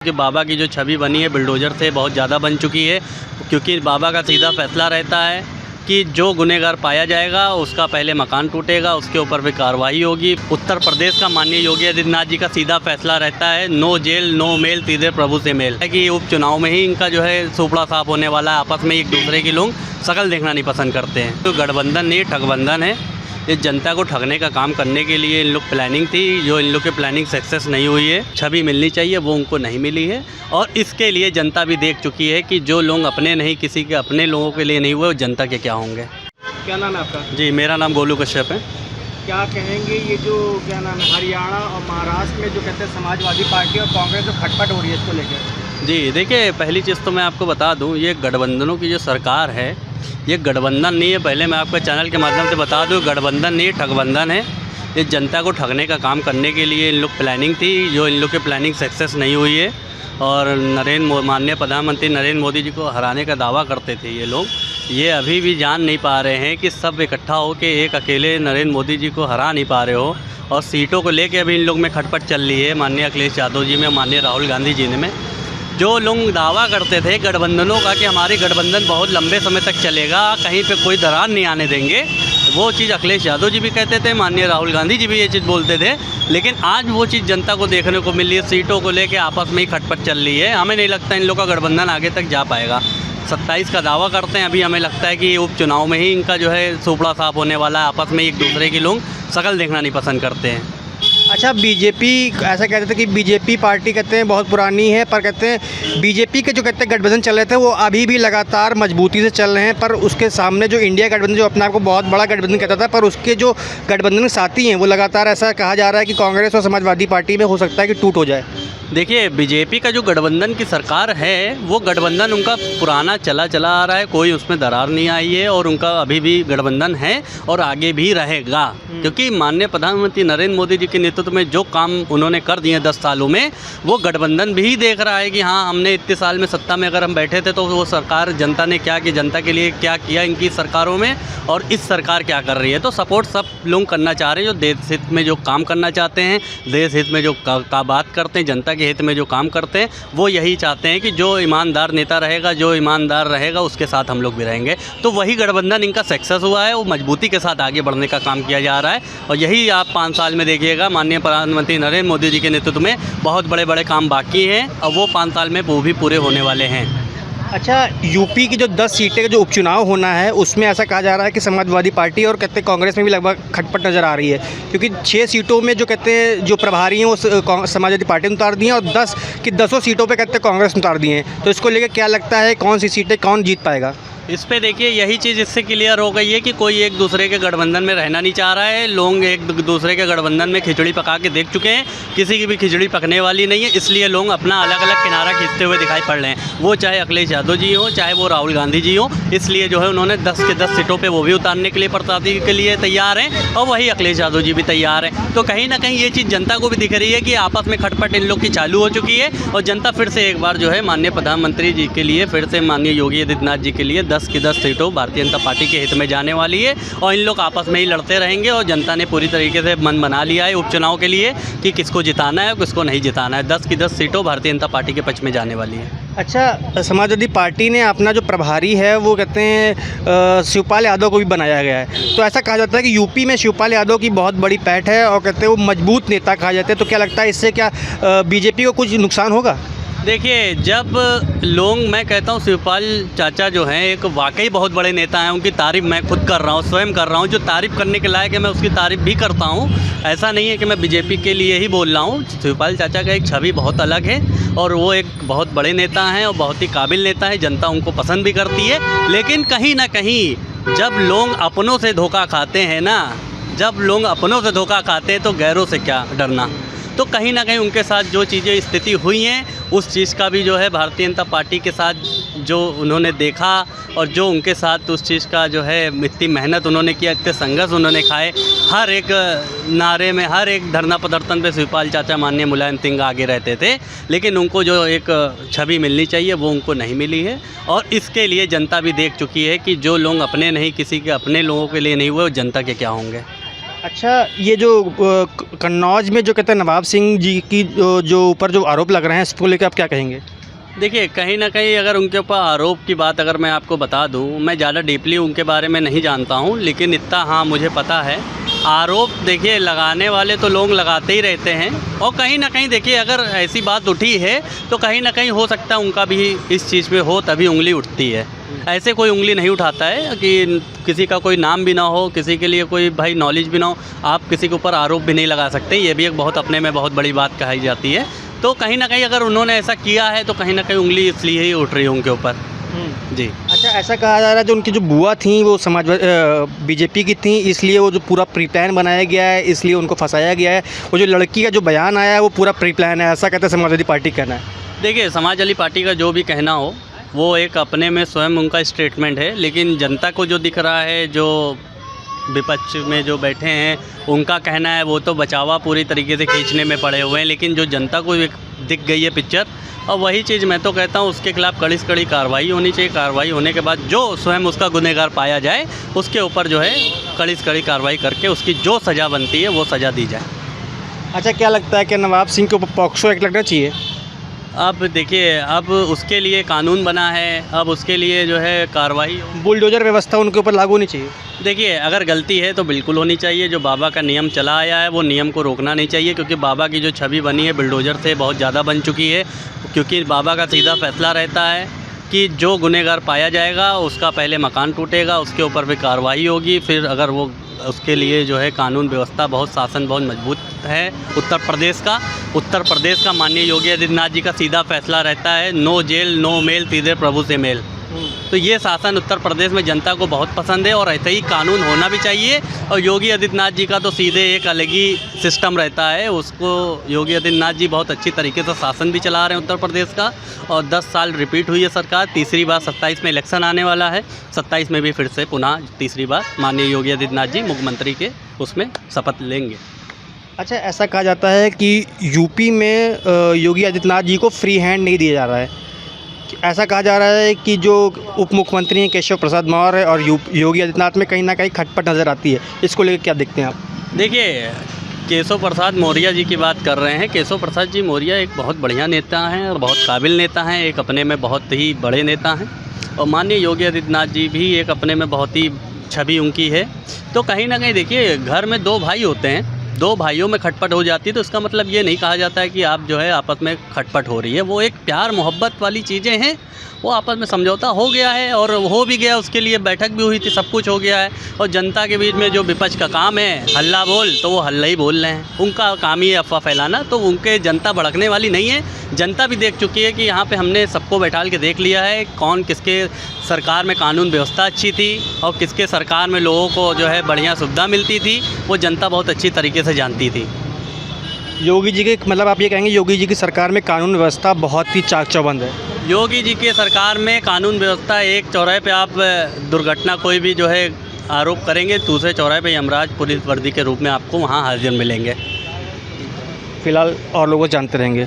कि बाबा की जो छवि बनी है बुलडोज़र से बहुत ज़्यादा बन चुकी है, क्योंकि बाबा का सीधा फैसला रहता है कि जो गुनहगार पाया जाएगा उसका पहले मकान टूटेगा, उसके ऊपर भी कार्रवाई होगी। उत्तर प्रदेश का माननीय योगी आदित्यनाथ जी का सीधा फैसला रहता है, नो जेल नो मेल, सीधे प्रभु से मेल है कि उपचुनाव में ही इनका जो है सुपड़ा साफ होने वाला है। आपस में एक दूसरे के लोग शकल देखना नहीं पसंद करते हैं। तो गठबंधन नहीं, ठगबंधन है। ये जनता को ठगने का काम करने के लिए इन लोग प्लानिंग थी, जो इन लोग की प्लानिंग सक्सेस नहीं हुई है। छवि मिलनी चाहिए वो उनको नहीं मिली है, और इसके लिए जनता भी देख चुकी है कि जो लोग अपने नहीं, किसी के अपने लोगों के लिए नहीं हुए, वो जनता के क्या होंगे। क्या नाम है आपका? जी, मेरा नाम गोलू कश्यप है। क्या कहेंगे ये जो क्या नाम है हरियाणा और महाराष्ट्र में जो कहते हैं समाजवादी पार्टी और कांग्रेस जो खटपट हो रही है इसको लेकर? जी देखिए, पहली चीज़ तो मैं आपको बता दूं, ये गठबंधनों की जो सरकार है ये गठबंधन नहीं है। पहले मैं आपके चैनल के माध्यम से बता दूं, गठबंधन नहीं, ठगबंधन है। ये जनता को ठगने का काम करने के लिए इन लोग प्लानिंग थी, जो इन लोग की प्लानिंग सक्सेस नहीं हुई है। और माननीय प्रधानमंत्री नरेंद्र मोदी जी को हराने का दावा करते थे ये लोग। ये अभी भी जान नहीं पा रहे हैं कि सब इकट्ठा हो के एक अकेले नरेंद्र मोदी जी को हरा नहीं पा रहे हो। और सीटों को लेके अभी इन लोग में खटपट चल रही है, माननीय अखिलेश यादव जी में, माननीय राहुल गांधी जी ने में। जो लोग दावा करते थे गठबंधनों का कि हमारी गठबंधन बहुत लंबे समय तक चलेगा, कहीं पे कोई दरार नहीं आने देंगे, वो चीज़ अखिलेश यादव जी भी कहते थे, माननीय राहुल गांधी जी भी ये चीज़ बोलते थे। लेकिन आज वो चीज़ जनता को देखने को मिल रही है, सीटों को लेके आपस में ही खटपट चल रही है। हमें नहीं लगता इन लोग का गठबंधन आगे तक जा पाएगा। 27 का दावा करते हैं, अभी हमें लगता है कि उपचुनाव में ही इनका जो है सुपड़ा साफ होने वाला है। आपस में एक दूसरे के लोग शकल देखना नहीं पसंद करते हैं। अच्छा, बीजेपी ऐसा कहते थे कि बीजेपी पार्टी कहते हैं बहुत पुरानी है, पर कहते हैं बीजेपी के जो कहते हैं गठबंधन चल रहे थे वो अभी भी लगातार मजबूती से चल रहे हैं। पर उसके सामने जो इंडिया गठबंधन जो अपने आप को बहुत बड़ा गठबंधन कहता था, पर उसके जो गठबंधन साथी हैं वो लगातार ऐसा कहा जा रहा है कि कांग्रेस और समाजवादी पार्टी में हो सकता है कि टूट हो जाए। देखिए, बीजेपी का जो गठबंधन की सरकार है वो गठबंधन उनका पुराना चला आ रहा है, कोई उसमें दरार नहीं आई है, और उनका अभी भी गठबंधन है और आगे भी रहेगा। क्योंकि माननीय प्रधानमंत्री नरेंद्र मोदी जी के नेतृत्व में जो काम उन्होंने कर दिए 10 सालों में, वो गठबंधन भी देख रहा है कि हाँ, हमने इतने साल में सत्ता में अगर हम बैठे थे तो वो सरकार जनता ने क्या कि जनता के लिए क्या किया इनकी सरकारों में, और इस सरकार क्या कर रही है। तो सपोर्ट सब लोग करना चाह रहे हैं, जो देश हित में जो काम करना चाहते हैं, देश हित में जो का बात करते हैं, जनता के हित में जो काम करते हैं, वो यही चाहते हैं कि जो ईमानदार नेता रहेगा, जो ईमानदार रहेगा, उसके साथ हम लोग भी रहेंगे। तो वही गठबंधन इनका सक्सेस हुआ है, वो मजबूती के साथ आगे बढ़ने का काम किया जा रहा है। और यही आप 5 साल में देखिएगा, माननीय प्रधानमंत्री नरेंद्र मोदी जी के नेतृत्व में बहुत बड़े बड़े काम बाकी हैं, और वो 5 साल में वो भी पूरे होने वाले हैं। अच्छा, यूपी की जो 10 सीटें का जो उपचुनाव होना है उसमें ऐसा कहा जा रहा है कि समाजवादी पार्टी और कहते हैं कांग्रेस में भी लगभग खटपट नज़र आ रही है, क्योंकि 6 सीटों में जो कहते हैं जो प्रभारी हैं वो समाजवादी पार्टी ने उतार दी हैं, और 10 की 10 सीटों पे कहते हैं कांग्रेस ने उतार दी हैं। तो इसको लेकर क्या लगता है, कौन सी सीटें कौन जीत पाएगा? इस पे देखिए, यही चीज़ इससे क्लियर हो गई है कि कोई एक दूसरे के गठबंधन में रहना नहीं चाह रहा है। लोग एक दूसरे के गठबंधन में खिचड़ी पका के देख चुके हैं, किसी की भी खिचड़ी पकने वाली नहीं है। इसलिए लोग अपना अलग अलग किनारा खींचते हुए दिखाई पड़ रहे हैं, वो चाहे अखिलेश यादव जी हो, चाहे वो राहुल गांधी जी हो। इसलिए जो है उन्होंने 10 के 10 सीटों पर वो भी उतारने के लिए प्रत्याशी के लिए तैयार हैं, और वही अखिलेश यादव जी भी तैयार हैं। तो कहीं ना कहीं ये चीज़ जनता को भी दिख रही है कि आपस में खटपट इन लोग की चालू हो चुकी है, और जनता फिर से एक बार जो है माननीय प्रधानमंत्री जी के लिए, फिर से माननीय योगी आदित्यनाथ जी के लिए 10 की 10 सीटों भारतीय जनता पार्टी के हित में जाने वाली है। और इन लोग आपस में ही लड़ते रहेंगे, और जनता ने पूरी तरीके से मन बना लिया है उपचुनाव के लिए कि किसको जिताना है और किसको नहीं जिताना है। 10 की 10 सीटों भारतीय जनता पार्टी के पक्ष में जाने वाली है। अच्छा, समाजवादी पार्टी ने अपना जो प्रभारी है वो कहते हैं शिवपाल यादव को भी बनाया गया है। तो ऐसा कहा जाता है कि यूपी में शिवपाल यादव की बहुत बड़ी पैठ है, और कहते हैं वो मजबूत नेता कहा जाता है। तो क्या लगता है इससे क्या बीजेपी को कुछ नुकसान होगा? देखिए, जब लोग, मैं कहता हूँ शिवपाल चाचा जो हैं एक वाकई बहुत बड़े नेता हैं, उनकी तारीफ़ मैं खुद कर रहा हूँ, स्वयं कर रहा हूँ। जो तारीफ़ करने के लायक है मैं उसकी तारीफ़ भी करता हूँ। ऐसा नहीं है कि मैं बीजेपी के लिए ही बोल रहा हूँ। शिवपाल चाचा का एक छवि बहुत अलग है, और वो एक बहुत बड़े नेता हैं और बहुत ही काबिल नेता है। जनता उनको पसंद भी करती है। लेकिन कहीं ना कहीं जब लोग अपनों से धोखा खाते हैं ना, जब लोग अपनों से धोखा खाते हैं तो गैरों से क्या डरना। तो कहीं ना कहीं उनके साथ जो चीज़ें स्थिति हुई हैं, उस चीज़ का भी जो है भारतीय जनता पार्टी के साथ जो उन्होंने देखा, और जो उनके साथ उस चीज़ का जो है इतनी मेहनत उन्होंने किया, इतने संघर्ष उन्होंने खाए, हर एक नारे में, हर एक धरना प्रदर्शन पे शिवपाल चाचा माननीय मुलायम सिंह आगे रहते थे। लेकिन उनको जो एक छवि मिलनी चाहिए वो उनको नहीं मिली है, और इसके लिए जनता भी देख चुकी है कि जो लोग अपने नहीं, किसी के अपने लोगों के लिए नहीं हुए, वो जनता के क्या होंगे। अच्छा, ये जो कन्नौज में जो कहते हैं नवाब सिंह जी की जो ऊपर जो आरोप लग रहे हैं, इसको लेकर आप क्या कहेंगे? देखिए, कहीं न कहीं अगर उनके ऊपर आरोप की बात अगर मैं आपको बता दूं, मैं ज़्यादा डीपली उनके बारे में नहीं जानता हूं, लेकिन इतना हाँ मुझे पता है, आरोप देखिए लगाने वाले तो लोग लगाते ही रहते हैं। और कहीं न कहीं देखिए, अगर ऐसी बात उठी है तो कहीं न कहीं हो सकता है उनका भी इस चीज़ में हो, तभी उंगली उठती है। ऐसे कोई उंगली नहीं उठाता है कि किसी का कोई नाम भी ना हो, किसी के लिए कोई भाई नॉलेज भी ना हो, आप किसी के ऊपर आरोप भी नहीं लगा सकते। ये भी एक बहुत अपने में बहुत बड़ी बात कही जाती है। तो कहीं न कहीं अगर उन्होंने ऐसा किया है तो कहीं न कहीं उंगली इसलिए ही उठ रही है उनके ऊपर। जी। अच्छा, ऐसा कहा जा रहा है जो उनकी जो बुआ थी वो बीजेपी की थी, इसलिए वो जो पूरा प्री प्लान बनाया गया है, इसलिए उनको फंसाया गया है। वो जो लड़की का जो बयान आया है वो पूरा प्री प्लान है, ऐसा कहते हैं समाजवादी पार्टी कहना है। देखिए, समाजवादी पार्टी का जो भी कहना हो, वो एक अपने में स्वयं उनका स्टेटमेंट है, लेकिन जनता को जो दिख रहा है, जो विपक्ष में जो बैठे हैं उनका कहना है, वो तो बचावा पूरी तरीके से खींचने में पड़े हुए हैं। लेकिन जो जनता को दिख गई है पिक्चर, और वही चीज़ मैं तो कहता हूँ उसके खिलाफ़ कड़ी से कड़ी कार्रवाई होनी चाहिए। कार्रवाई होने के बाद जो स्वयं उसका गुनहगार पाया जाए, उसके ऊपर जो है कड़ी से कड़ी कार्रवाई करके उसकी जो सज़ा बनती है वो सज़ा दी जाए। अच्छा, क्या लगता है कि नवाब सिंह के ऊपर पॉक्सो एक्ट लगना चाहिए? अब देखिए, अब उसके लिए कानून बना है, अब उसके लिए जो है कार्रवाई। बुलडोजर व्यवस्था उनके ऊपर लागू होनी चाहिए। देखिए, अगर गलती है तो बिल्कुल होनी चाहिए। जो बाबा का नियम चला आया है वो नियम को रोकना नहीं चाहिए, क्योंकि बाबा की जो छवि बनी है बुलडोजर से बहुत ज़्यादा बन चुकी है। क्योंकि बाबा का सीधा फैसला रहता है कि जो गुनहगार पाया जाएगा उसका पहले मकान टूटेगा, उसके ऊपर भी कार्रवाई होगी। फिर अगर वो उसके लिए जो है कानून व्यवस्था बहुत शासन बहुत मजबूत है। उत्तर प्रदेश का माननीय योगी आदित्यनाथ जी का सीधा फैसला रहता है, नो जेल नो मेल, सीधे प्रभु से मेल। तो ये शासन उत्तर प्रदेश में जनता को बहुत पसंद है और ऐसे ही कानून होना भी चाहिए। और योगी आदित्यनाथ जी का तो सीधे एक अलग ही सिस्टम रहता है, उसको योगी आदित्यनाथ जी बहुत अच्छी तरीके से शासन भी चला रहे हैं उत्तर प्रदेश का। और 10 साल रिपीट हुई है सरकार, तीसरी बार 27 में इलेक्शन आने वाला है, 27 में भी फिर से पुनः तीसरी बार माननीय योगी आदित्यनाथ जी मुख्यमंत्री के उसमें शपथ लेंगे। अच्छा, ऐसा कहा जाता है कि यूपी में योगी आदित्यनाथ जी को फ्री हैंड नहीं दिया जा रहा है। ऐसा कहा जा रहा है कि जो उप मुख्यमंत्री हैं केशव प्रसाद मौर्य और योगी आदित्यनाथ में कहीं ना कहीं खटपट नज़र आती है। इसको लेकर क्या देखते हैं आप? देखिए, केशव प्रसाद मौर्य जी की बात कर रहे हैं। केशव प्रसाद जी मौर्य एक बहुत बढ़िया नेता हैं और बहुत काबिल नेता हैं, एक अपने में बहुत ही बड़े नेता हैं। और माननीय योगी आदित्यनाथ जी भी एक अपने में बहुत ही छवि उनकी है। तो कहीं ना कहीं देखिए, घर में 2 भाई होते हैं, 2 भाइयों में खटपट हो जाती है तो इसका मतलब ये नहीं कहा जाता है कि आप जो है आपस में खटपट हो रही है। वो एक प्यार मोहब्बत वाली चीज़ें हैं, वो आपस में समझौता हो गया है और हो भी गया, उसके लिए बैठक भी हुई थी, सब कुछ हो गया है। और जनता के बीच में जो विपक्ष का काम है हल्ला बोल, तो वो हल्ला ही बोल रहे हैं। उनका काम ही है अफवाह फैलाना, तो उनके जनता भड़कने वाली नहीं है। जनता भी देख चुकी है कि यहाँ पे हमने सबको बैठाल के देख लिया है कौन किसके सरकार में कानून व्यवस्था अच्छी थी और किसके सरकार में लोगों को जो है बढ़िया सुविधा मिलती थी, वो जनता बहुत अच्छी तरीके से जानती थी। योगी जी के मतलब आप ये कहेंगे योगी जी की सरकार में कानून व्यवस्था बहुत ही चाक चौबंद है? योगी जी के सरकार में कानून व्यवस्था, एक चौराहे पे आप दुर्घटना कोई भी जो है आरोप करेंगे, दूसरे चौराहे पे यमराज पुलिस वर्दी के रूप में आपको वहाँ हाजिर मिलेंगे। फिलहाल और लोगों जानते रहेंगे।